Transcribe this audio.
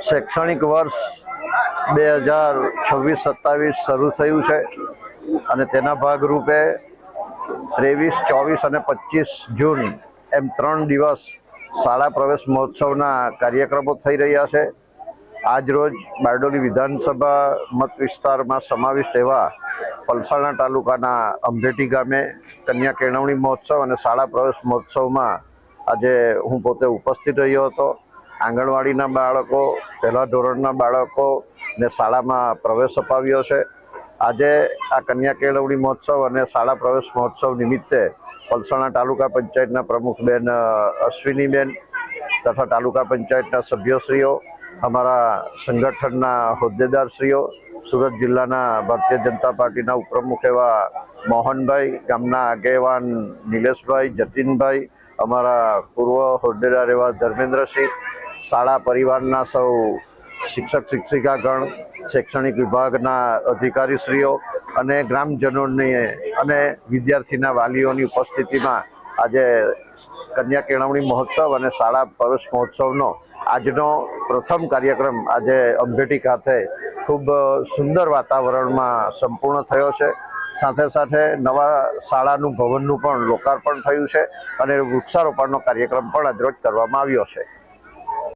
शैक्षणिक वर्ष 2026-27 શરૂ થયું છે અને તેના ભાગરૂપે 23, 24 અને 25 જૂન એમ 3 દિવસ શાળા પ્રવેશ મહોત્સવના કાર્યક્રમો થઈ રહ્યા છે। આજરોજ બારડોલી વિધાનસભા મત વિસ્તારમાં સમાવિષ્ટ એવા પલસાણા તાલુકાના અંભેટી ગામે કન્યા કેળવણી મહોત્સવ અને શાળા પ્રવેશ મહોત્સવમાં આજે હું પોતે ઉપસ્થિત રહ્યો હતો। આંગણવાડીના બાળકો, પહેલા ધોરણના બાળકોને શાળામાં પ્રવેશ અપાવ્યો છે। આજે આ કન્યા કેળવણી મહોત્સવ અને શાળા પ્રવેશ મહોત્સવ નિમિત્તે પલસાણા તાલુકા પંચાયતના પ્રમુખ બેન અશ્વિનીબેન તથા તાલુકા પંચાયતના સભ્યશ્રીઓ, અમારા સંગઠનના હોદ્દેદારશ્રીઓ, સુરત જિલ્લાના ભારતીય જનતા પાર્ટીના ઉપપ્રમુખ એવા મોહનભાઈ, ગામના આગેવાન નિલેશભાઈ, જતીનભાઈ, અમારા પૂર્વ હોદ્દેદાર એવા ધર્મેન્દ્રસિંહ, શાળા પરિવારના સૌ શિક્ષક શિક્ષિકાગણ, શૈક્ષણિક વિભાગના અધિકારીશ્રીઓ અને ગ્રામજનોની અને વિદ્યાર્થીના વાલીઓની ઉપસ્થિતિમાં આજે કન્યા કેળવણી મહોત્સવ અને શાળા પ્રવેશ મહોત્સવનો આજનો પ્રથમ કાર્યક્રમ આજે અંભેટી ખાતે ખૂબ સુંદર વાતાવરણમાં સંપૂર્ણ થયો છે। સાથે સાથે નવા શાળાનું ભવનનું પણ લોકાર્પણ થયું છે અને વૃક્ષારોપણનો કાર્યક્રમ પણ આજરોજ કરવામાં આવ્યો છે।